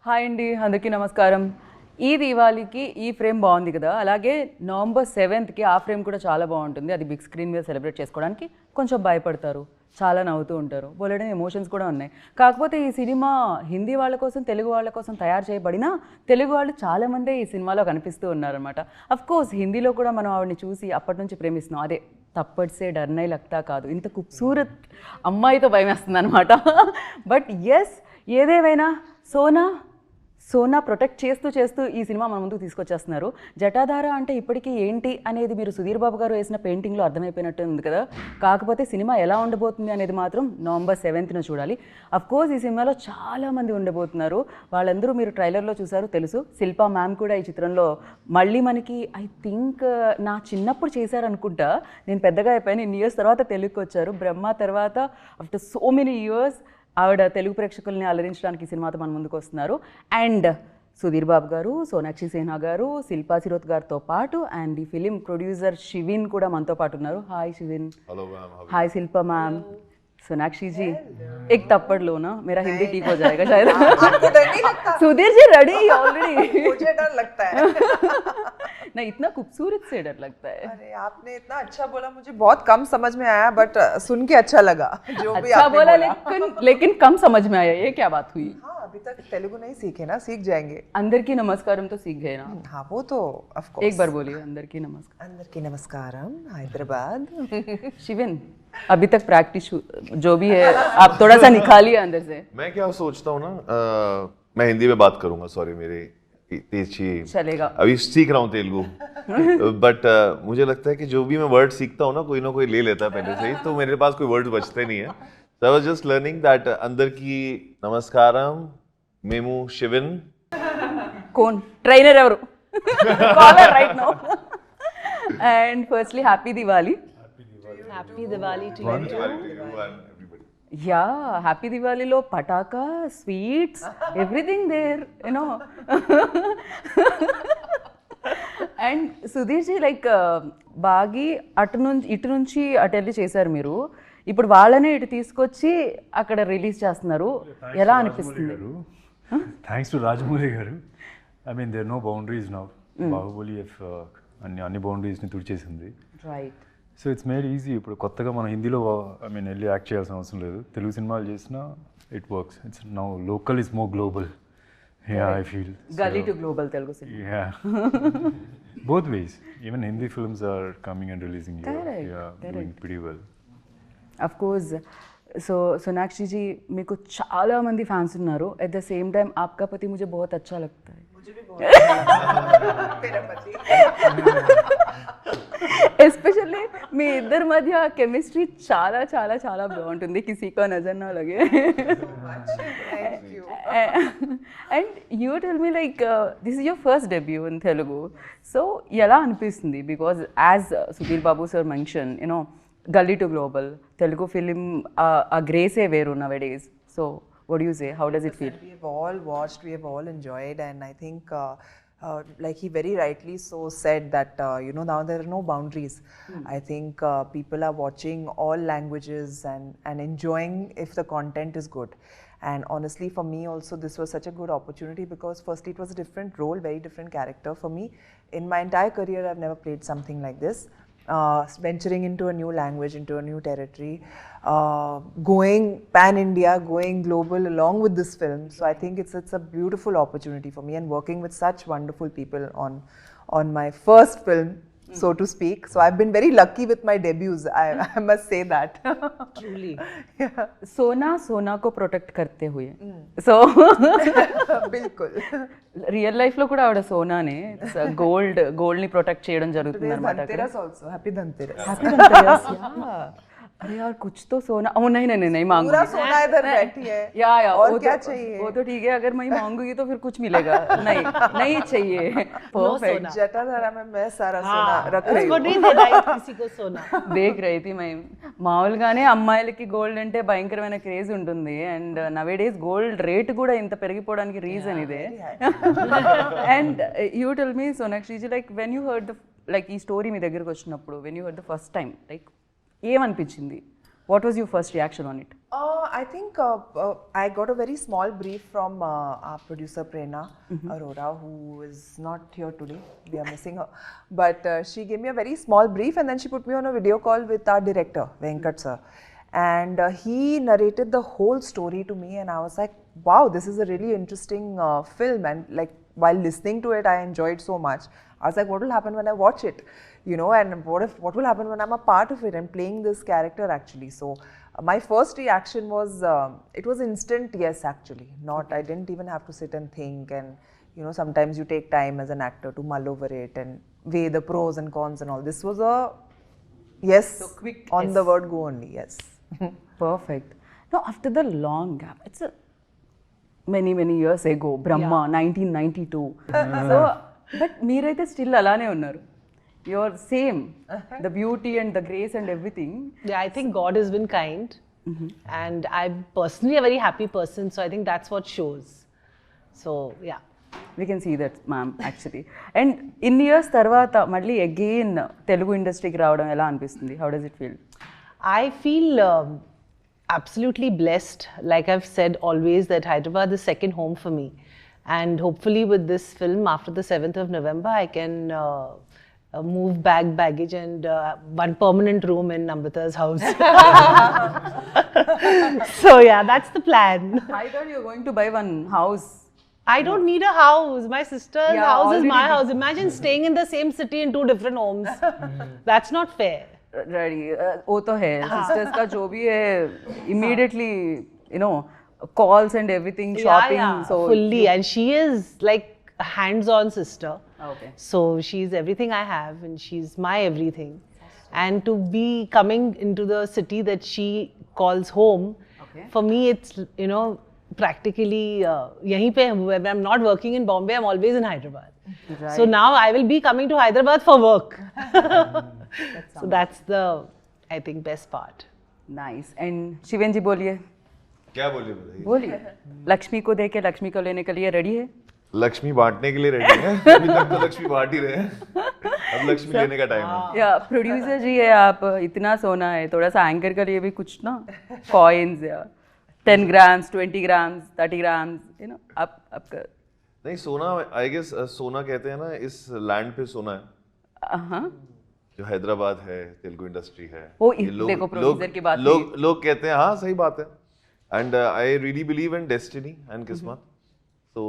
Hi అండి, అందరికీ నమస్కారం. ఈ దీవాళీకి ఈ ఫ్రేమ్ బాగుంది కదా, అలాగే నవంబర్ 7th ఆ ఫ్రేమ్ కూడా చాలా బాగుంటుంది. అది బిగ్ స్క్రీన్ మీద సెలబ్రేట్ చేసుకోవడానికి కొంచెం భయపడతారు, చాలా నవ్వుతూ ఉంటారు, బోలెడని ఎమోషన్స్ కూడా ఉన్నాయి. కాకపోతే ఈ సినిమా హిందీ వాళ్ళ కోసం, తెలుగు వాళ్ళ కోసం తయారు చేయబడినా తెలుగు వాళ్ళు చాలామందే ఈ సినిమాలో కనిపిస్తూ ఉన్నారనమాట. అఫ్కోర్స్ హిందీలో కూడా మనం ఆవిడని చూసి అప్పటి నుంచి ప్రేమిస్తున్నాం. అదే తప్పట్సే డర్నై లగ్తా కాదు, ఇంత ఖూబ్సూరత్ అమ్మాయితో భయం వేస్తుంది అనమాట. బట్ ఎస్, ఏదేమైనా సోనా ప్రొటెక్ట్ చేస్తూ ఈ సినిమా మన ముందుకు తీసుకొచ్చేస్తున్నారు. జటాధార అంటే ఇప్పటికీ ఏంటి అనేది మీరు సుధీర్ బాబు గారు వేసిన పెయింటింగ్లో అర్థమైపోయినట్టు ఉంది కదా. కాకపోతే సినిమా ఎలా ఉండబోతుంది అనేది మాత్రం నవంబర్ 7th చూడాలి. అఫ్కోర్స్ ఈ సినిమాలో చాలామంది ఉండబోతున్నారు. వాళ్ళందరూ మీరు ట్రైలర్లో చూసారు, తెలుసు. శిల్పా మ్యామ్ కూడా ఈ చిత్రంలో మళ్ళీ మనకి ఐ థింక్ నా చిన్నప్పుడు చేశారనుకుంటా, నేను పెద్దగా అయిపోయాను, ఇన్ని ఇయర్స్ తర్వాత తెలుగుకి వచ్చారు. బ్రహ్మ తర్వాత ఆఫ్టర్ సో మెనీ ఇయర్స్ ఆవిడ తెలుగు ప్రేక్షకుల్ని అలరించడానికి ఈ సినిమాతో మన ముందుకు వస్తున్నారు. అండ్ సుధీర్ బాబు గారు, సోనాక్షి సిన్హా గారు, శిల్పా శిరోత్ గారితో పాటు అండ్ ఈ ఫిలిం ప్రొడ్యూసర్ శివిన్ కూడా మనతో పాటు ఉన్నారు. హాయ్ శివిన్. हाय शिल्पा मैम. सोनाक्षी जी, एक थप्पड़ लो ना, मेरा हिंदी ठीक हो जाएगा शायद. आपको डर नहीं लगता? Sudhir ji ready already. मुझे डर लगता है. नहीं, इतना खूबसूरत से डर लगता है. अरे आपने इतना अच्छा बोला, मुझे बहुत कम समझ में आया, बट सुन के अच्छा लगा. जो भी अच्छा आपने बोला, बोला. लेकिन कम समझ में आया. ये क्या बात हुई? हाँ, अभी तक तेलुगु नहीं सीखे ना, सीख जाएंगे. अंदर की नमस्कारम तो सीख गए ना. हाँ, वो तो ऑफ कोर्स. एक बार बोलिए, अंदर की नमस्कार. अंदर की नमस्कारम, हैदराबाद. शिविन, अभी तक प्रैक्टिस जो भी है आप थोड़ा सा निकालिए अंदर से. मैं क्या सोचता हूँ ना, मैं हिंदी में बात करूंगा, सॉरी मेरी तेजी चलेगा. अभी सीख रहा हूँ तेलुगु. बट मुझे लगता है कि जो भी मैं वर्ड सीखता हूँ ना कोई ले लेता है पहले से ही, तो मेरे पास कोई वर्ड बचते नहीं है. So I was just learning that अंदर की नमस्कारम मेमू शिविन. कौन ट्रेनर ఎవరు? Caller right now. And firstly, happy Diwali. Happy Diwali to you. Yeah, happy Diwali lo pataka, sweets, everything there, you know. And Sudhir ji, like బాగి ఇటు నుంచి అటెల్లి చేశారు మీరు. ఇప్పుడు వాళ్ళనే ఇటు తీసుకొచ్చి అక్కడ రిలీజ్ చేస్తున్నారు. ఎలా అనిపిస్తుంది? థ్యాంక్స్ టు రాజమౌళి గారు. I mean there no boundaries now. Baahubali అన్ని బౌండరీస్ని తుడిచేసింది. Right. So it's made easy. ఇప్పుడు కొత్తగా మనం హిందీలో ఐ మీన్ వెళ్ళి యాక్ట్ చేయాల్సిన అవసరం లేదు. తెలుగు సినిమాలు చేసినా it works. It's now local is more global. Yeah, I feel గల్లీ to global Telugu cinema. Yeah, both ways. Even Hindi films are coming and releasing here. Yeah, doing pretty well. Of course. So Sonakshi ji, మీకు చాలా మంది fans ఉన్నారు. At the same time आपका पति मुझे बहुत अच्छा लगता है. मुझे भी बहुत अच्छा लगता है तेरा पति. ఎస్పెషల్లీ మీ ఇద్దరి మధ్య కెమిస్ట్రీ చాలా చాలా చాలా బాగుంటుంది. కిసీకో నజర్ నా లగే. And you tell me like this is your first debut in Telugu. So ఎలా అనిపిస్తుంది? Because as Sudheer Babu sir mention, you know, గల్లీ టు గ్లోబల్ తెలుగు ఫిలిం ఆ గ్రేసే వేరు nowadays. So what do you say? How does it feel? We have all watched, we have all enjoyed, and I think like he very rightly so said that you know, now there are no boundaries. I think people are watching all languages and enjoying if the content is good. And honestly, for me also, this was such a good opportunity because firstly it was a different role, very different character for me. In my entire career I've never played something like this. Venturing into a new language, into a new territory, going pan-India, going global along with this film. So I think it's a beautiful opportunity for me, and working with such wonderful people on my first film, so to speak. So I've been very lucky with my debuts. I must say that. Truly. Yeah. सोना को protect करते हुए. So बिल्कुल. Real life లో కూడా ఆవిడ సోనానే gold ని protect చేయడం జరుగుతుంది అనమాట. Dhanteras also. Happy Dhanteras. Happy Dhanteras. अरे यार, कुछ तो सोना. ओ नहीं नहीं नहीं मांगूंगी. पूरा सोना इधर बैठी है. या और वो क्या तो, चाहिए? वो तो ठीक है, अगर मैं मांगूंगी तो फिर कुछ मिलेगा. नहीं नहीं चाहिए. परफेक्ट. जटाधारा में मैं सारा सोना रख रही उसको हूँ. नहीं देना है किसी को सोना. దేఖ్ రही थी मैं. మామూలుగానే అమ్మాయిలకి గోల్డ్ అంటే భయంకరమైన క్రేజ్ ఉంటుంది. అండ్ నవేడేస్ గోల్డ్ రేట్ కూడా ఇంత పెరిగిపోవడానికి రీజన్ ఇదే. And you tell me Sonakshi ji, like when you heard the, like ఈ స్టోరీ మీ దగ్గరకు వచ్చినప్పుడు when you heard the first time, like ఏమనిపించింది? What was your first reaction on it? I think I got a very small brief from our producer Prerna Arora, who is not here today. We are missing her. But she gave me a very small brief, and then she put me on a video call with our director, Venkat sir. And he narrated the whole story to me, and I was like, wow, this is a really interesting film. And like, while listening to it, I enjoyed so much. I was like, what will happen when I watch it? You know, and what will happen when I'm a part of it and playing this character actually? So my first reaction was, it was instant yes actually. Not, I didn't even have to sit and think, and you know, sometimes you take time as an actor to mull over it and weigh the pros and cons and all. This was a yes, So quick on yes. the word go only, yes. Perfect. Now, after the long gap, it's a many years ago, Brahma, 1992. So, but మీరైతే still అలానే ఉన్నారు. You're same. The beauty and the grace and everything. Yeah, I think God has been kind. And I'm personally a very happy person, so I think that's what shows. So, yeah. We can see that, ma'am, actually. And ఇన్ని years తర్వాత మళ్ళీ again Telugu ఇండస్ట్రీకి రావడం ఎలా అనిపిస్తుంది? How does it feel? I feel absolutely blessed. Like I've said always, that Hyderabad is second home for me. And hopefully with this film, after the 7th of November, I can move baggage and one permanent room in Namrata's house. So yeah, that's the plan. I thought you were going to buy one house. I don't need a house. My sister's Yeah, house is my already house. Imagine staying in the same city in two different homes. That's not fair. Ready. वो तो है. Sisters का जो भी है, immediately, you know, calls and everything, shopping. Yeah, So fully. And she is like a hands-on sister. Okay. So she's everything I have, and she's my everything. And to be coming into the city that she calls home, Okay. for me it's, you know, practically yahin pe, when I'm not working in Bombay, I'm always in Hyderabad. Right. So now I will be coming to Hyderabad for work. So that's the, I think, best part. Nice. And शिवेन जी बोलिए. क्या बोलिए बताइए? बोलिए. लक्ष्मी को देके लक्ष्मी को लेने के लिए रेडी है? लक्ष्मी बांटने के लिए रेडी है। अभी तक तो लक्ष्मी बांट ही रहे हैं। अब लक्ष्मी लेने का टाइम है। या प्रोड्यूसर जी है आप, इतना सोना है, थोड़ा सा एंकर के लिए भी कुछ ना कॉइन्स या 10 grams, 20 grams, 30 grams, you know, आप नहीं सोना, आई गेस सोना कहते हैं ना, इस लैंड पे सोना है हाँ जो हैदराबाद है, तेलुगु इंडस्ट्री है। वो ये देखो प्रोड्यूसर की बात लोग कहते हैं, हाँ सही बात है। And I really believe in destiny and किस्मत। So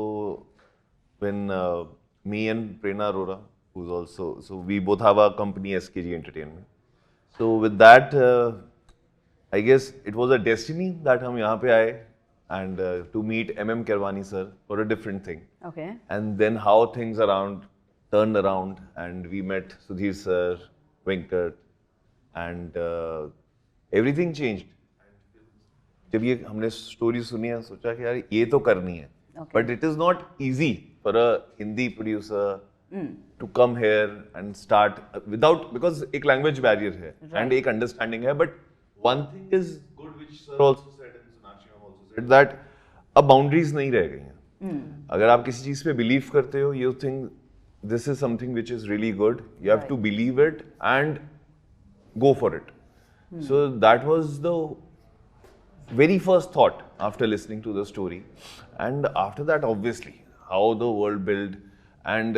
when me and Prerna Arora, who is also, so we both have our company SKG Entertainment. So with that, I guess it was a destiny that हम यहाँ पे आए and to meet MM Kirwani sir for a different thing. Okay. And then how things turned around, and we met Sudhir sir, Venkat, and everything changed. जब ये हमने story सुनी है, सोचा कि यार ये तो करनी है, but it is not easy for a Hindi producer to come here and start without, because एक language barrier है and एक understanding है, but one thing is good which sir also said and Sonakshi ma'am also said, that अब boundaries नहीं रह गई हैं। अगर आप किसी चीज पे बिलीव करते हो, you think this is something which is really good, you have to believe it and go for it. So that was the very first thought after listening to the story, and after that obviously how the world built, and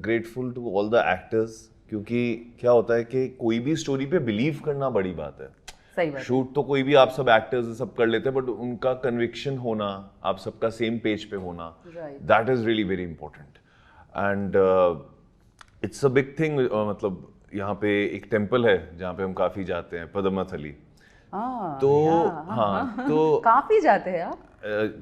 grateful to all the actors, क्योंकि क्या होता है कि कोई भी story पे believe करना बड़ी बात है। सही बात। शूट तो कोई भी आप सब एक्टर्स सब कर लेते हैं, बट उनका कन्विक्शन होना, आप सबका सेम पेज पे होना, that is really very important. And it's a big thing. मतलब यहाँ पे एक टेम्पल है जहाँ पे हम काफी जाते हैं, पद्मनाथली। तो हाँ, तो काफी जाते हैं आप?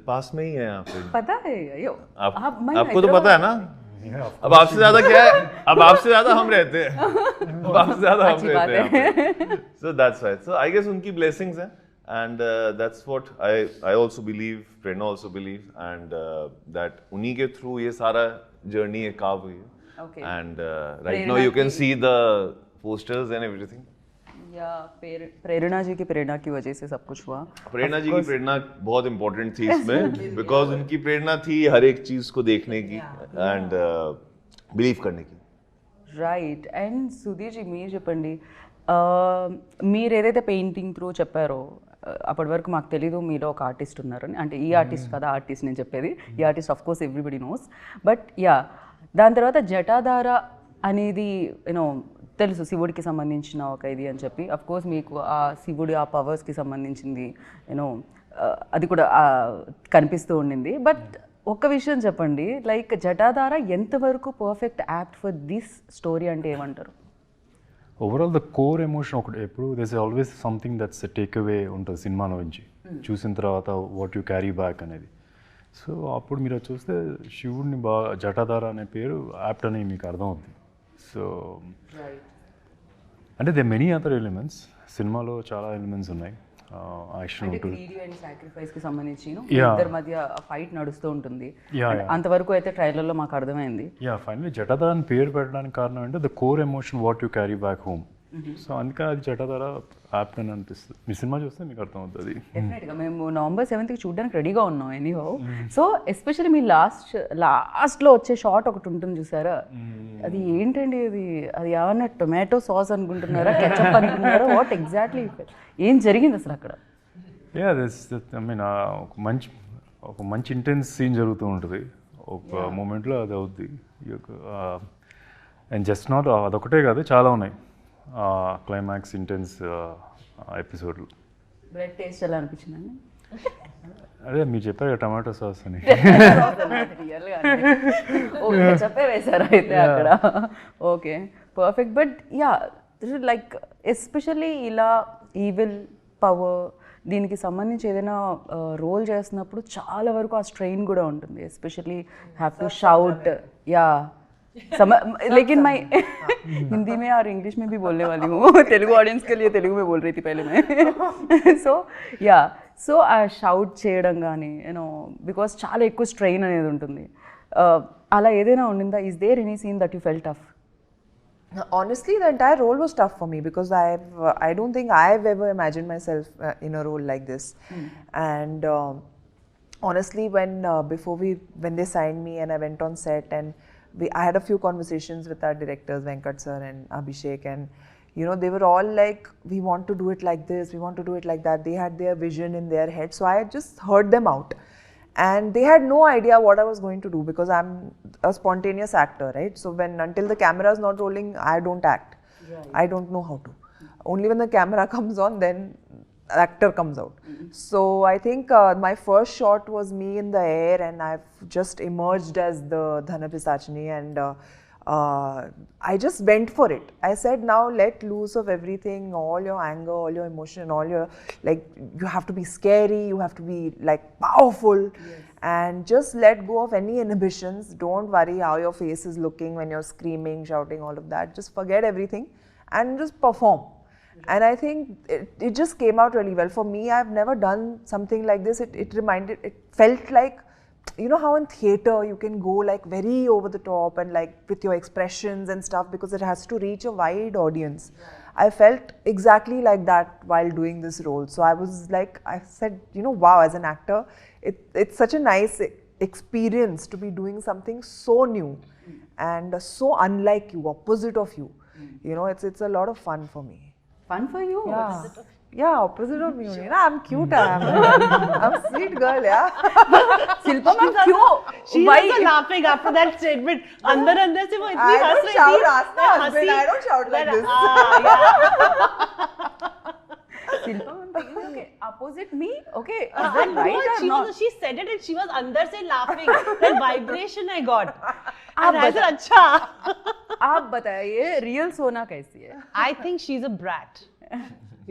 पास में ही है यहाँ पे। पता है यो। आपको तो पता है ना। अब आपसे ज्यादा क्या है, अब आपसे ज्यादा हम रहते हैं, अब आपसे ज्यादा हम रहते हैं। So that's right. So I guess उनकी blessings हैं, and that's what I also believe, Prerna also believe, and that उन्हीं के through ये सारा journey है carve हुई है। Okay. And right now you can see the posters and everything. या प्रेरणा जी की प्रेरणा की वजह से सब कुछ हुआ। प्रेरणा जी की प्रेरणा बहुत इंपॉर्टेंट थी इसमें, बिकॉज उनकी प्रेरणा थी हर एक चीज को देखने की एंड बिलीव करने की। రైట్. అండ్ సుధీర్ జీ మీరు చెప్పండి, మీరు ఏదైతే పెయింటింగ్ త్రూ చెప్పారో అప్పటి వరకు మాకు తెలీదు మీలో ఒక ఆర్టిస్ట్ ఉన్నారని, అంటే ఈ ఆర్టిస్ట్ కదా ఆర్టిస్ట్ నేను చెప్పేది, ఈ artist of course everybody knows, but yeah దాని తర్వాత జటాధార అనేది యూనో తెలుసు శివుడికి సంబంధించిన ఒక ఇది అని చెప్పి, అఫ్ కోర్స్ మీకు ఆ శివుడి ఆ పవర్స్కి సంబంధించింది యూనో అది కూడా కనిపిస్తూ ఉండింది. బట్ ఒక్క విషయం చెప్పండి, లైక్ జటాధార ఎంతవరకు perfect apt for this story అంటే ఏమంటారు? ఓవరాల్ ద కోర్ ఎమోషన్ ఒకటి, ఎప్పుడు this always something that's take away ఉంటుంది సినిమాలో నుంచి చూసిన తర్వాత వాట్ యు క్యారీ బ్యాక్ అనేది. సో అప్పుడు మీరు అది చూస్తే శివుడిని బాగా జటాధార అనే పేరు యాప్ట్ అని మీకు అర్థమవుతుంది. సో అంటే దే మెనీ అదర్ ఎలిమెంట్స్, సినిమాలో చాలా ఎలిమెంట్స్ ఉన్నాయి. యాక్షన్ ఉంటుంది, సాక్రిఫైస్కి సంబంధించి Yeah. ఇద్దరి మధ్య ఫైట్ నడుస్తూ ఉంటుంది. Yeah, And అంతవరకు అయితే ట్రైలర్లో మాకు అర్థమైంది. యా ఫైనలీ జటాధార అని పేరు పెట్టడానికి కారణం ఏంటంటే the core emotion what you carry back home. So అందుకని అది జటాధార యాప్ట్ అని అనిపిస్తుంది. మీ సినిమా చూస్తే మీకు అర్థమవుతుంది. డెఫినెట్గా మేము November 7th చూడడానికి రెడీగా ఉన్నాం ఎనీహో. సో ఎస్పెషల్లీ మీ లాస్ట్లో వచ్చే షార్ట్ ఒకటి ఉంటుంది చూసారా, అది ఏంటండి అది ఏమన్నా టొమాటో సాస్ అనుకుంటున్నారా, కెచప్ అనుకుంటున్నారా, వాట్ ఎగ్జాక్ట్లీ ఏం జరిగింది అసలు అక్కడ? యా దిస్ ఐ మీన్ ఒక మంచి ఇంటెన్స్ సీన్ జరుగుతూ ఉంటుంది ఒక మూమెంట్లో, అది అవుద్ది. అండ్ జస్ట్ నాట్ అదొకటే కాదు, చాలా ఉన్నాయి క్లైమాక్స్ ఇంటెన్స్ ఎపిసోడ్లు. బ్రెడ్ టేస్ట్ ఎలా అనిపించిందండి? అదే మీరు చెప్పారు కదా టమాటో సాస్ అని. చెప్పే వేశారా అయితే అక్కడ? Okay perfect. But yeah like especially ఇలా ఈవిల్ పవర్ దీనికి సంబంధించి ఏదైనా రోల్ చేస్తున్నప్పుడు చాలా వరకు ఆ స్ట్రెయిన్ కూడా ఉంటుంది, ఎస్పెషల్లీ హ్యావ్ టు షౌట్. या लेकिन मैं हिंदी में और इंग्लिश में भी बोलने वाली हूँ. तेलुगु ऑडियंस के लिए तेलुगु में बोल रही थी पहले मैं. సో ఆ షౌట్ చేయడం కానీ యూనో బికాస్ చాలా ఎక్కువ స్ట్రెయిన్ అనేది ఉంటుంది. అలా ఏదైనా ఉండిందా? Is there any scene that you fell tough? Honestly, the entire role was tough for me because I don't think I've ever imagined myself in a role like this. And honestly, when they signed me and I went on set and I had a few conversations with our directors Venkat sir and Abhishek, and you know they were all like, we want to do it like this, we want to do it like that. They had their vision in their head, so I just heard them out. And they had no idea what I was going to do because I'm a spontaneous actor, right? So until the camera is not rolling, I don't act. Right. I don't know how to. Only when the camera comes on, then actor comes out. So I think my first shot was me in the air and I've just emerged as the Dhana Pisachini, and I just went for it. I said, now let loose of everything, all your anger, all your emotion, all your, like, you have to be scary, you have to be like powerful. Yes. And just let go of any inhibitions. Don't worry how your face is looking when you're screaming, shouting, all of that. Just forget everything and just perform. And I think it just came out really well. For me, I've never done something like this. It felt like, you know how in theatre you can go like very over the top and like with your expressions and stuff because it has to reach a wide audience. Yeah. I felt exactly like that while doing this role. So I was like, I said, you know, wow, as an actor, it's such a nice experience to be doing something so new and so unlike you, opposite of you. You know, it's a lot of fun for me. Fun for you? Yeah, opposite of you. You know, I'm cute. I'm a sweet girl, yeah. Shilpa ma'am, क्यों? She was laughing after that statement. अंदर से वो इतनी हंस रही थी. I don't shout, ask my husband. I don't shout like this. Shilpa ma'am, okay, opposite me, okay. And she said it and she was अंदर से laughing. That vibration I got. And I said, अच्छा. आप बताइए, real सोना कैसी है? I think she's a brat.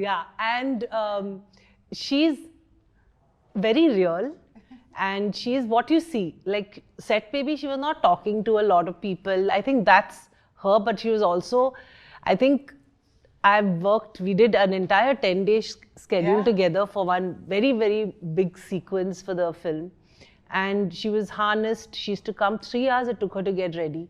Yeah, and she's very real, and she's what you see. Like set baby, she was not talking to a lot of people. I think that's her, but she was also, I think we did an entire 10-day schedule together for one very, very big sequence for the film. And she was harnessed. She used to come 3 hours it took her to get ready.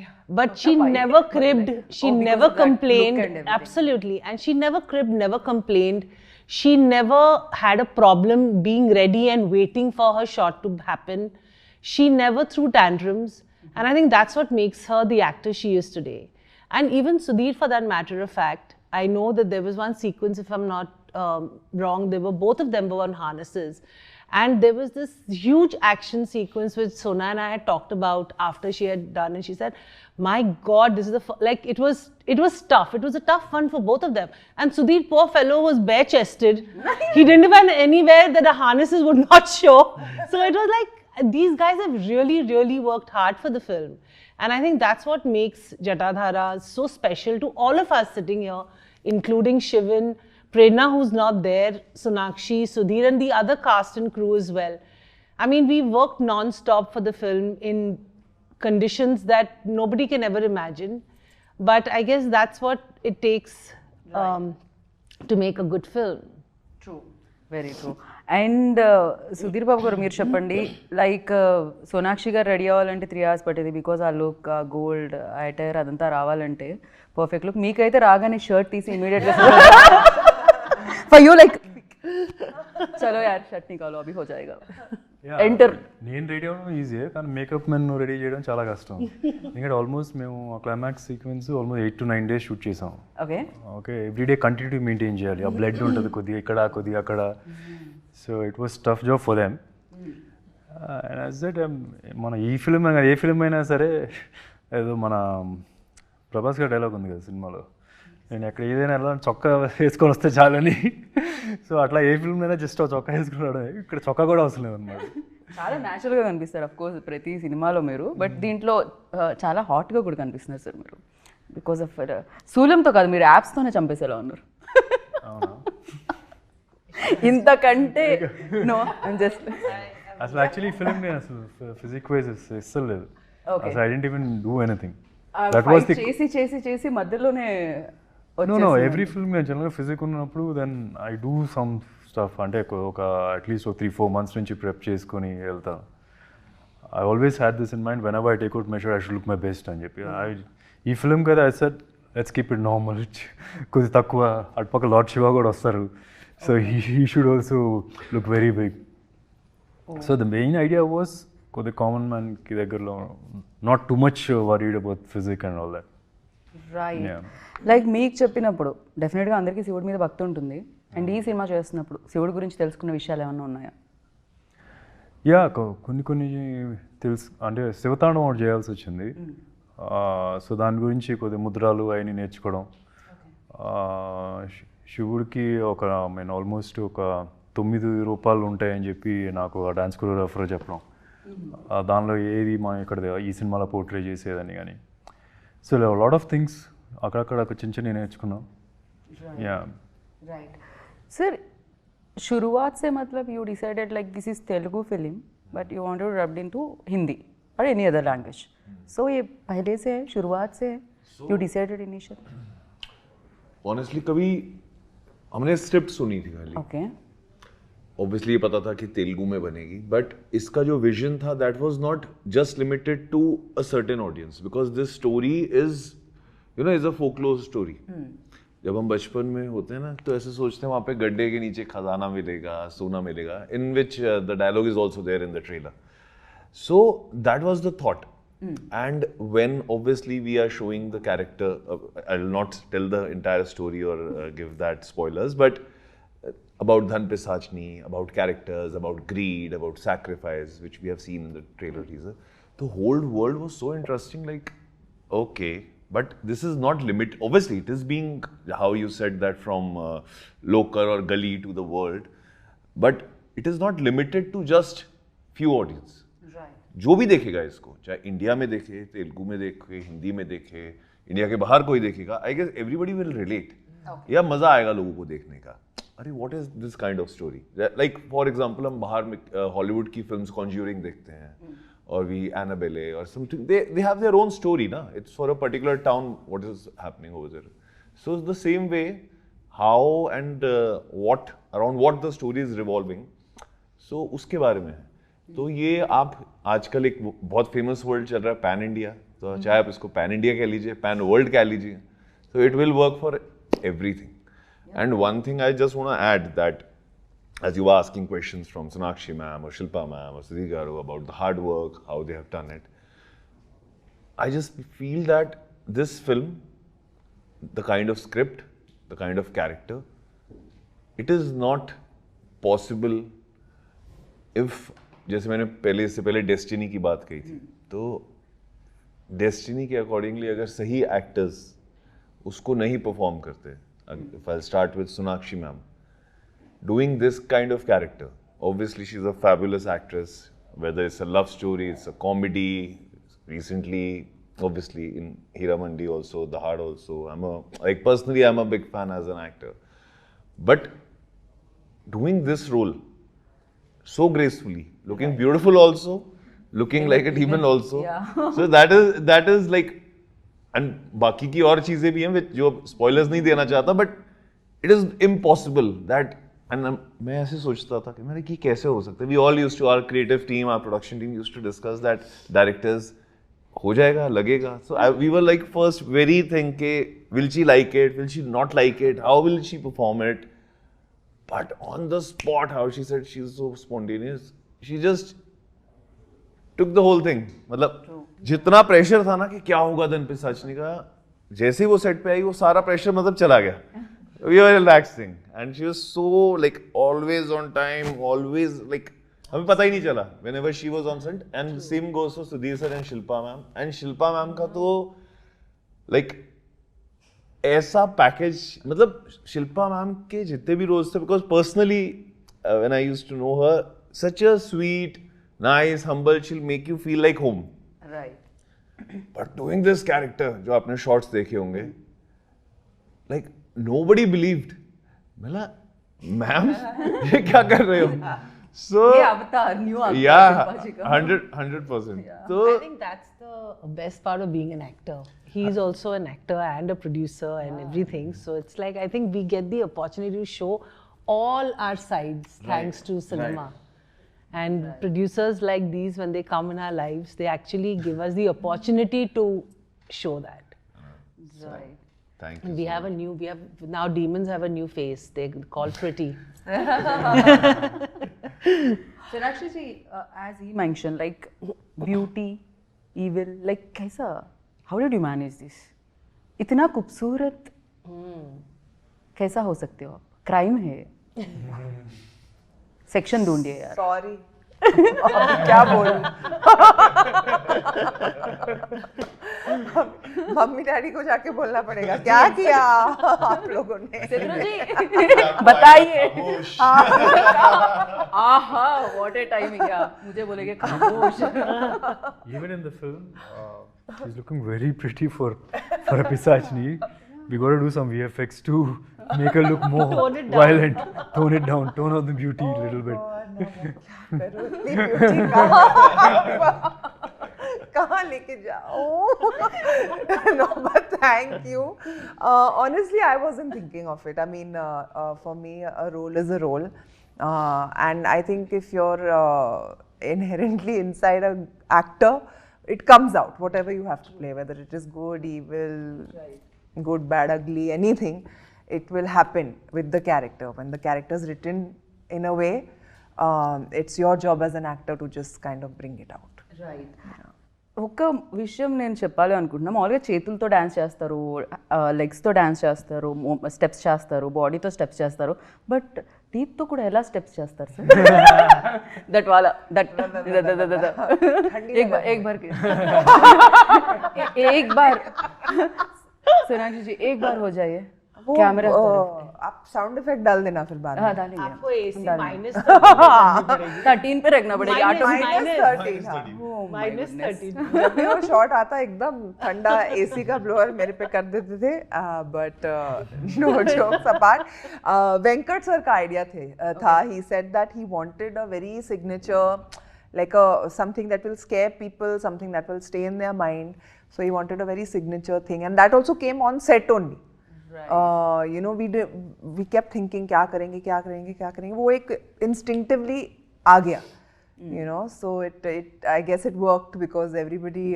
Yeah. But she never cribbed, she never complained. Absolutely. And she never cribbed, never complained. She never had a problem being ready and waiting for her shot to happen. She never threw tantrums. And I think that's what makes her the actor she is today. And even Sudhir, for that matter of fact, I know that there was one sequence, if I'm not wrong, both of them were on harnesses. And there was this huge action sequence which Sona and I had talked about after she had done, and she said, "My God, this is like it was tough. It was a tough one for both of them." And Sudhir, poor fellow, was bare-chested. He didn't even anywhere that the harnesses would not show. So it was like these guys have really, really worked hard for the film, and I think that's what makes Jatadhara so special to all of us sitting here, including Shivan, Prerna, who's not there, Sonakshi, Sudhir, and the other cast and crew as well. I mean, we worked non-stop for the film in conditions that nobody can ever imagine. But I guess that's what it takes to make a good film. True very true. And Sudheer Babu garu మీరు చెప్పండి, like Sonakshi గారు ready అవ్వాలంటే 3 hours పట్టేది, because ఆ look, ఆ gold attire అదంతా రావాలంటే perfect look. మీకైతే రాగానే షర్ట్ తీసి ఇమీడియట్గా ఫర్ యూ లైక్ చలో యార్ షర్ట్ నికాలో అభి హో జాయేగా ఎంటర్. నేను రెడీ అవ్వడం ఈజీ, కానీ మేకప్ మెన్ రెడీ చేయడం చాలా కష్టం. ఎందుకంటే ఆల్మోస్ట్ మేము ఆ climax sequence almost 8 to 9 days shoot చేసాం. ఓకే, ఎవ్రీడే కంటిన్యూటీ మెయింటైన్ చేయాలి. ఆ బ్లడ్ ఉంటుంది కొద్దిగా ఇక్కడ కొద్దిగా అక్కడ. So it was tough job for them. And as that మన ఈ ఫిల్మ్ ఏ ఫిల్మ్ అయినా సరే, ఏదో మన ప్రభాస్ గారి డైలాగ్ ఉంది కదా సినిమాలో, నేను ఎక్కడ ఏదైనా వెళ్ళాలని చొక్కా వేసుకొని వస్తే చాలని. సో అట్లా ఏ ఫిల్మ్ అయినా జస్ట్ చొక్కా వేసుకున్నాడు. ఇక్కడ చొక్కా కూడా అవసరం లేదన్నమాట. చాలా న్యాచురల్గా కనిపిస్తారు అఫ్ కోర్స్ ప్రతి సినిమాలో మీరు, బట్ దీంట్లో చాలా హాట్గా కూడా కనిపిస్తున్నారు సార్ మీరు. బికాస్ ఆఫ్ శూలంతో కాదు, మీరు యాప్స్తోనే చంపేసేలా ఉన్నారు. ఇంతకంటే నో జస్ట్ అసలు యాక్చువల్లీ ఫిల్మ్ నేను అసలు ఫిజిక్ వైజ్ ఇస్తలేదు లేదు. అసలు I didn't even do anything. That was the చేసి చేసి చేసి మధ్యలోనే నో ఎవ్రీ ఫిల్మ్ నేను జనరల్గా ఫిజిక్ ఉన్నప్పుడు then I do some stuff. అంటే ఒక అట్లీస్ట్ 3-4 months నుంచి ప్రెప్ చేసుకొని వెళ్తాను. I always had this in mind whenever I take out measure I should look my best అని చెప్పి. ఈ ఫిల్మ్ కదా I said let's keep it normal, కొద్ది తక్కువ. అటుపక్క లార్డ్ శివ కూడా వస్తారు, so he should also look very big. So the main idea was కొద్ది కామన్ మ్యాన్కి దగ్గరలో, not too much worried about physique and all that. Right. Like మీకు చెప్పినప్పుడు డెఫినెట్గా అందరికీ శివుడి మీద భక్తి ఉంటుంది, అండ్ ఈ సినిమా చేస్తున్నప్పుడు శివుడి గురించి తెలుసుకున్న విషయాలు ఏమైనా ఉన్నాయా? యా, కొన్ని తెలుసు. అంటే శివతాండం ఒకటి చేయాల్సి వచ్చింది. సో దాని గురించి కొద్ది ముద్రాలు అవన్నీ నేర్చుకోవడం. శివుడికి నేను ఆల్మోస్ట్ ఒక 9 రూపాలు ఉంటాయని చెప్పి నాకు ఆ డాన్స్ కొరియోగ్రాఫర్ చెప్పడం. దానిలో ఏది మనం ఇక్కడ ఈ సినిమాలో పోర్ట్రే చేసేదని కానీ. సో లాట్ ఆఫ్ థింగ్స్ అక్కడక్కడ చిన్న నేర్చుకున్నాం. Yeah right. सर शुरुआत से मतलब you decided like this is Telugu film but you wanted to dubbed into Hindi or any other language. So ये पहले से है, शुरुआत से है, you decided initially? Honestly कभी हमने स्क्रिप्ट सुनी थी खाली. Okay. Obviously ये पता था कि तेलुगु में बनेगी, but इसका जो विजन था that was not just limited to a certain audience because this story is, you know, is a folklore story. जब हम बचपन में होते हैं ना तो ऐसे सोचते हैं वहाँ पे गड्ढे के नीचे खजाना मिलेगा, सोना मिलेगा, in which the dialogue is also there in the trailer. So that was the thought. And when obviously we are showing the character, I will not tell the entire story or give that spoilers, but about Dhan Pisachni, about characters, about greed, about sacrifice, which we have seen in the trailer teaser. The whole world was so interesting, like, okay, but this is not limit. Obviously, it is being, how you said that, from local or gully to the world, but it is not limited to just few audience. Right. जो भी देखेगा इसको, चाहे India में देखे, तेलुगु में देखे, हिंदी में देखे, इंडिया के बाहर कोई देखेगा, I guess everybody will relate. या मजा आएगा लोगों को देखने का. अरे what is this kind of story? Like for example, हम बाहर में हॉलीवुड की फिल्म्स कॉन्ज्यूरिंग देखते हैं, or we Annabelle or something. They have their own story, na? It's for a particular town. What is happening over there? So it's the same way, how and what around what the story is revolving. So उसके बारे में है. तो ये आप आजकल एक बहुत फेमस वर्ड चल रहा है पैन इंडिया. तो चाहे आप इसको पैन इंडिया कह लीजिए, पैन वर्ल्ड कह लीजिए. So it will work for everything. And one thing I just want to add that, as you were asking questions from Sonakshi ma'am or Shilpa ma'am or Sudhir garu about the hard work, how they have done it, I just feel that this film, the kind of script, the kind of character, it is not possible if, जैसे मैंने पहले इससे पहले destiny की बात कही थी, तो डेस्टिनी के अकॉर्डिंगली अगर सही एक्टर्स उसको नहीं परफॉर्म करते, if I'll start with Sonakshi ma'am, doing this kind of character, obviously she's a fabulous actress, whether it's a love story, it's a comedy, recently obviously in Hira Mandi also, The Heart also, personally I'm a big fan as an actor, but doing this role so gracefully, looking beautiful also, looking like a demon also, so that is like, and बाकी की और चीजें भी हैं जो spoilers नहीं देना चाहता, but it is impossible that, and मैं ऐसे सोचता था कि मैंने कि कैसे हो सकता है, we all used to, our creative team, our production team used to discuss that directors हो जाएगा, लगेगा, so we were like first very thing के will she like it, will she not like it, how will she perform it, but on the spot how she said, she is so spontaneous, she just took the whole thing, मतलब जितना pressure था ना कि क्या होगा दिन पे सचनी का, जैसे ही वो सेट पे आई वो सारा प्रेशर मतलब चला गया, we were relaxing and she was so like always on time, always like हमें पता ही नहीं चला whenever she was on set, and same goes for Sudhir sir and Shilpa ma'am, and Shilpa ma'am का तो like ऐसा package, मतलब Shilpa ma'am के जितने भी रोल्स थे, because personally when I used to know her, such a sweet, nice, humble, she'll make you feel like home. Right. But doing this character, जो आपने shorts देखे होंगे, like nobody believed. मला, मैम ये क्या कर रहे हो? So ये अवतार, new अवतार, yeah, शिल्पा जी का। 100%. So I think that's the best part of being an actor. He's also an actor and a producer and everything. So it's like, I think we get the opportunity to show all our sides thanks to cinema. And producers like these, when they come in our lives, they actually give us the opportunity to show that. Right. thank And you. we have now demons have a new face. They're called pretty. Sonakshi ji, as he mentioned, like beauty, evil, like कैसा? How did you manage this? इतना खूबसूरत कैसा हो सकते हो आप? Crime है। Section ढूंढिए यार। सॉरी क्या बोलूं, मम्मी डैडी को जाके बोलना पड़ेगा क्या किया आप लोगों ने। बताइए। आहा, व्हाट ए टाइमिंग यार, मुझे बोलेंगे खामोश। Even in the film, she's looking very pretty for a Pisachni. We got to do some VFX to make her look more violent. Tone it down. Tone out the beauty a little bit. कहाँ लेके जाओ? No, but thank you. Honestly, I wasn't thinking of it. I mean, for me, a role is a role, and I think if you're inherently inside an actor, it comes out. Whatever you have to play, whether it is good, evil, good, bad, ugly, anything, it will happen with the character. When the character is written in a way, it's your job as an actor to just kind of bring it out. Right. ఒక విషయం నేను చెప్పాలి అనుకుంటున్నా, మామూలుగా చేతులతో dance చేస్తారు, లెగ్స్తో dance చేస్తారు, steps చేస్తారు, బాడీతో స్టెప్స్ చేస్తారు, బట్ టీత్తో కూడా ఎలా స్టెప్స్ చేస్తారు సార్? దట్ వాలా దట్ एक बार सोनाक्षी जी एक बार हो जाइए कैमरा। आप साउंड इफेक्ट डाल देना फिर बाद में। हाँ डालेंगे। आपको AC minus 13 पे रखना पड़ेगा ऑटोमेटिक। -13. जब भी वो शॉट आता एकदम ठंडा एसी का ब्लोअर मेरे पे कर देते थे, but no jokes apart, Venkat sir का आइडिया था, he said that he wanted a very signature, like something that will scare people, something that will stay in their mind, so he wanted a very signature thing, and that also came on set only. You know, we kept thinking क्या करेंगे, वो एक instinctively आ गया, you know, so I guess it worked because everybody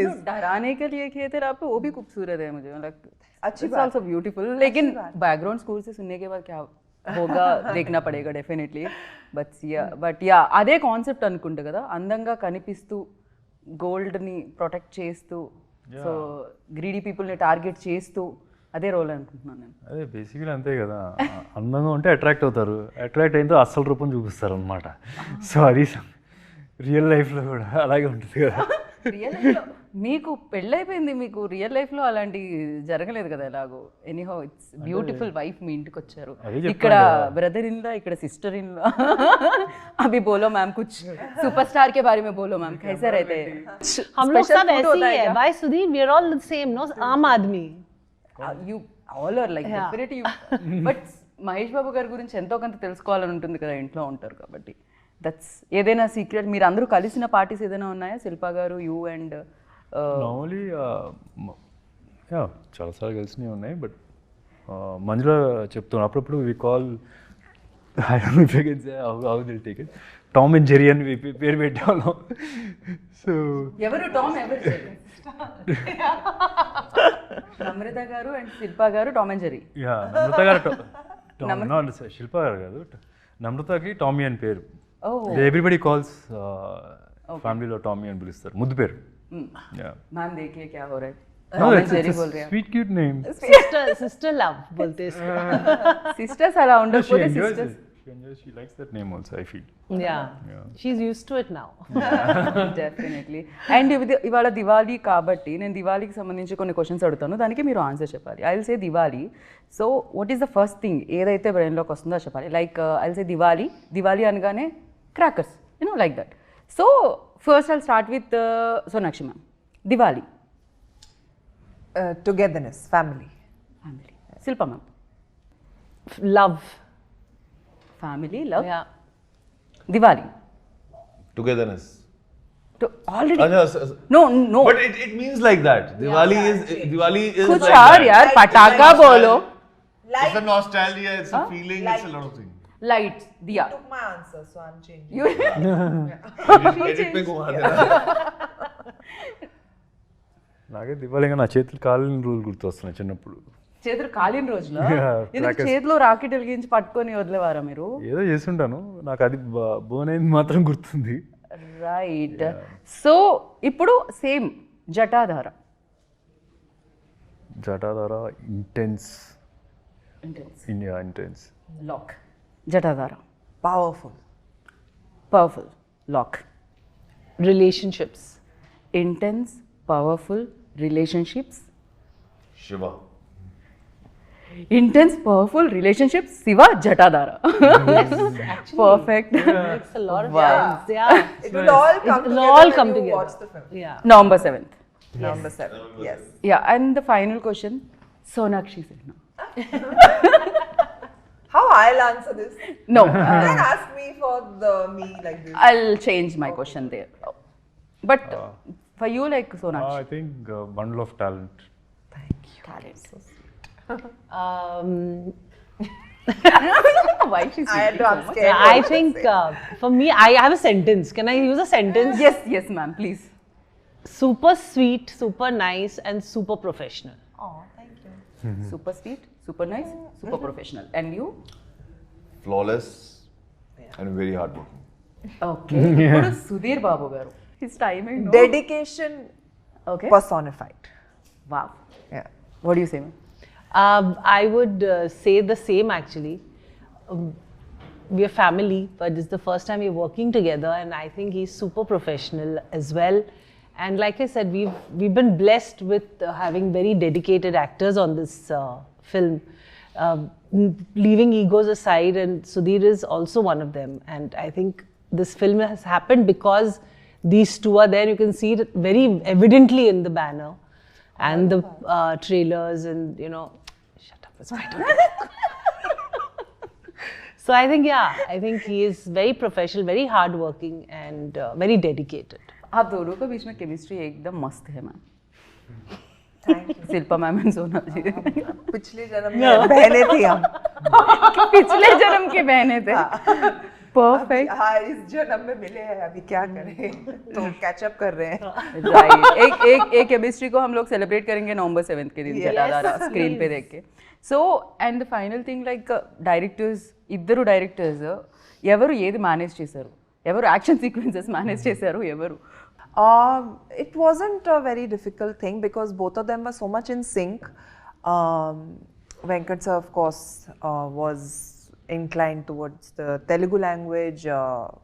is डराने के लिए किए थे आप, वो भी खूबसूरत है मुझे, मतलब अच्छी इट्स आल्सो ब्यूटीफुल, लेकिन बैकग्राउंड स्कोर से सुनने के बाद क्या होगा देखना पड़ेगा डेफिनेटली, బట్ యా అదే కాన్సెప్ట్ అనుకుంటా కదా, అందంగా కనిపిస్తూ గోల్డ్ని ప్రొటెక్ట్ చేస్తూ, సో గ్రీడీ పీపుల్ని టార్గెట్ చేస్తూ అదే రోల్ అనుకుంటున్నాను నేను. అదే బేసిక్లీ అంతే కదా, అందంగా ఉంటే అట్రాక్ట్ అవుతారు, అట్రాక్ట్ అయిన అస్సలు రూపం చూపిస్తారు అనమాట. సో అది రియల్ లైఫ్లో కూడా అలాగే ఉంటుంది కదా. రియల్ లైఫ్లో మీకు పెళ్ళైపోయింది, మీకు రియల్ లైఫ్లో అలాంటి జరగలేదు కదా ఎలాగో. ఎనీహౌ ఇట్స్ బ్యూటిఫుల్ వైఫ్ మీ ఇంటికి వచ్చారు. ఇక్కడ బ్రదర్ ఇన్ లా, ఇక్కడ సిస్టర్ ఇన్ లా. अभी बोलो मैम कुछ सुपरस्टार के बारे में बोलो मैम, कैसे रहते हैं? हम लोग सब ऐसे ही है भाई Sudhir, we are all the same, no, आम आदमी. You all are like definitely you. But Mahesh Babu గారి గురించి ఎంతో కొంత తెలుసుకోవాలని ఉంటుంది కదా, ఇంట్లో ఉంటారు కాబట్టి. దట్స్ ఏదైనా సీక్రెట్? మీరు అందరూ కలిసిన పార్టీస్ ఏదైనా ఉన్నాయా, శిల్పా గారు, యూ అండ్? నార్మలీ చాలాసార్లు కలిసినవి ఉన్నాయి, బట్ మంజులో చెప్తున్నాను అప్పుడప్పుడు we call, I don't know if you can say how they take it, Tom and Jerry అని పేరు పెట్టాము. సో ఎవరు టామ్, ఎవరు జెర్రీ? నమ్రత గారు అండ్ శిల్పా గారు టామ్ అండ్ జెర్రీ. యా, నమ్రత గారు శిల్పా గారు కాదు, నమ్రతకి టామీ అని పేరు. ఎవ్రీబడి కాల్స్ ఫ్యామిలీలో టామీ అని పిలుస్తారు, ముద్దు పేరు. मैम देखिए क्या हो रहा है, टॉम एंड जेरी बोल रहे हैं. Sweet cute name, sister love बोलते हैं इसको. సిస్టర్స్ అలా ఉండకపోతే sisters. she likes that name also, I feel. Yeah, she's used to it now. Definitely. And ఇవాళ దివాళీ కాబట్టి నేను దివాళీకి సంబంధించి కొన్ని క్వశ్చన్స్ అడుగుతాను, దానికి మీరు ఆన్సర్ చెప్పాలి. I will say Diwali, so what is the first thing ఏదైతే బ్రెయిన్లోకి వస్తుందో చెప్పాలి. Like I will say Diwali అనగానే crackers, like that. So first I start with Sonakshi ma'am. Diwali. Togetherness, family. Family. Shilpa ma'am. Love. Family, love. Yeah. Diwali. Togetherness. Already. Achha, No. But it means like that. Diwali is कुछ like और that. यार, पटाखा बोलो. It's a nostalgia, it's a feeling, it's a lot of things. Lights, दिया. Took my answer, so I'm changing. You Edit पे घुमा देना. నాకే దివాళీగా నా చేతులు కాలిన రోజులు గుర్తొస్తున్నాయి చిన్నప్పుడు. చేతులు కాలిన రోజులో Yeah, ఎందుకు crackers. చేతిలో రాకెట్ వెలిగించి పట్టుకొని వదిలేవారా మీరు? ఏదో చేస్తుంటాను, నాకు అది బోన్ అయింది మాత్రం గుర్తుంది. రైట్. సో ఇప్పుడు same Jatadhara. Jatadhara intense. India intense. Lock. Jatadhara. Powerful. Powerful. Lock. Relationships. Intense, powerful, relationships. Shiva. Intense, powerful, relationships, Shiva, Jatadhara. Perfect. It's a lot of things. Yeah. It will all come It'll together all when come you together. watch the film. Yeah. November 7th. Number 7. Yes. Yeah, and the final question, Sonakshi Sinha. How I'll answer this? No, Don't ask me for me like this. I'll change my question there. But for you, like Sonakshi. I think bundle of talent. Talent. Um, Why she's I had to upscale. yeah, I think for me, I have a sentence. Can I use a sentence? Yes, ma'am, please. Super sweet, super nice, and super professional. Oh, thank you. Super sweet, super nice, super professional. And you? Flawless and very hardworking. Okay. What is Sudhir Babu garu? His timing, no? Dedication Okay. personified. Wow. Yeah. What do you say, ma'am? I would say the same actually. We are family, but this is the first time we're working together, and I think he's super professional as well. And like I said, we've been blessed with having very dedicated actors on this film. Leaving egos aside, and Sudhir is also one of them. And I think this film has happened because these two are there. You can see it very evidently in the banner and the trailers, and shut up, it's my turn. So I think he is very professional, very hardworking, and very dedicated. आप दोनों के बीच में chemistry एकदम मस्त है ma'am. Shilpa ma'am and सोना जी. पिछले जन्म में बहनें थी हम. पिछले जन्म के बहने थे. परफेक्ट. हाँ, इस जन्म में मिले हैं, अभी क्या करें? तो कैचअप कर रहे हैं. राइट. एक केमिस्ट्री को हम लोग सेलिब्रेट करेंगे November 7th के दिन जटाधारा स्क्रीन पे देख के. So and the final thing like directors, ఇద్దరు డైరెక్టర్స్ ఎవరు ఏది మేనేజ్ చేశారు? ఎవరు యాక్షన్ సీక్వెన్సెస్ మేనేజ్ చేశారు? ఎవరు? It wasn't a very difficult thing because both of them were so much in sync. Venkat sir, of course, was inclined towards the Telugu language.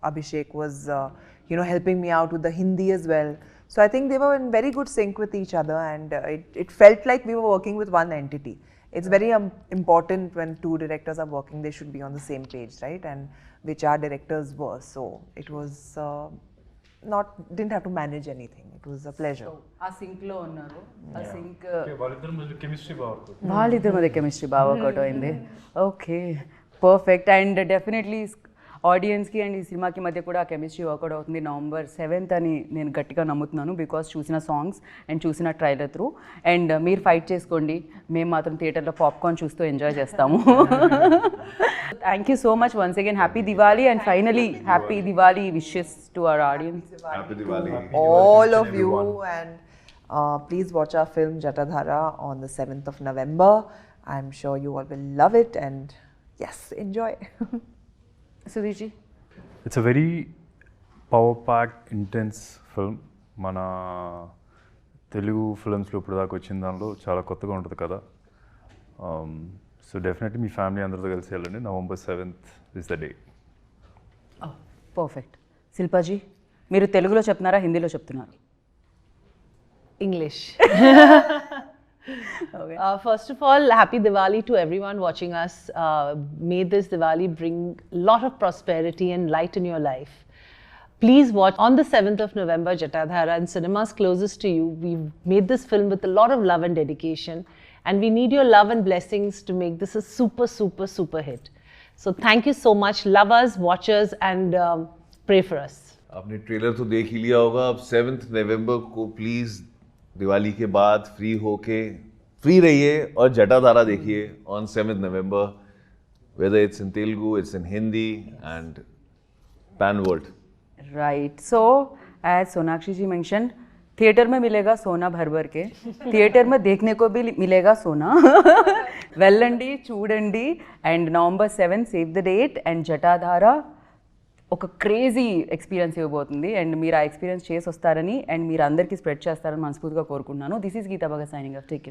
Abhishek was, helping me out with the Hindi as well. So I think they were in very good sync with each other, and it felt like we were working with one entity. It's very important when two directors are working; they should be on the same page, right? And which our directors were. So it was didn't have to manage anything. It was a pleasure. ఆ సింక్లో ఉన్నారు ఆ sync వాళ్ళిద్దరి మధ్య chemistry బాగుంటుంది. వాళ్ళిద్దరి మధ్య chemistry బాగా వర్కౌట్ అయింది. Okay, perfect. అండ్ డెఫినెట్లీ ఆడియన్స్కి అండ్ ఈ సినిమాకి మధ్య కూడా ఆ కెమిస్ట్రీ వర్కౌట్ అవుతుంది November 7th అని నేను గట్టిగా నమ్ముతున్నాను, బికాస్ చూసిన సాంగ్స్ అండ్ చూసిన ట్రైలర్ త్రూ. అండ్ మీరు ఫైట్ చేసుకోండి, మేము మాత్రం థియేటర్లో పాప్కార్న్ చూస్తూ ఎంజాయ్ చేస్తాము. Thank you so much once again. Happy Diwali, and finally happy Diwali wishes to our audience. Happy Diwali. All of you, and please watch our film Jatadhara on the 7th of November. I'm sure you all will love it, and yes, enjoy. Sudheerji, it's a very power packed intense film. మన తెలుగు ఫిల్మ్స్లో ఇప్పుడు దాకా వచ్చిన దానిలో చాలా కొత్తగా ఉంటుంది కదా. So definitely మీ family అందరితో కలిసి వెళ్ళండి. November 7th is the day. Perfect. Shilpaji, మీరు తెలుగులో చెప్తున్నారా హిందీలో చెప్తున్నారు? English. First of all, happy Diwali to everyone watching us. May this Diwali bring a lot of prosperity and light in your life. Please watch on the 7th of November Jatadhara in cinemas closest to you. We've made this film with a lot of love and dedication, and we need your love and blessings to make this a super, super, super hit. So thank you so much, lovers, watchers, and pray for us. आपने trailer तो देख ही लिया होगा. अब 7th November को please Diwali के बाद free रहिए और जटाधारा देखिए on 7th November, whether it's in Telugu, it's in Hindi and pan world. Right. So as Sonakshi ji mention, theatre में मिलेगा सोना भर भर के, थिएटर में देखने को भी मिलेगा सोना. వెళ్ళండి, చూడండి. And November 7th save the date. And Jatadhara ఒక క్రేజీ ఎక్స్పీరియన్స్ ఇవ్వబోతుంది, అండ్ మీరు ఆ ఎక్స్పీరియన్స్ చేసి వస్తారని అండ్ మీరు అందరికీ స్ప్రెడ్ చేస్తారని మనస్ఫూర్తిగా కోరుకుంటున్నాను. This is Geeta Bhagat signing off. Take care.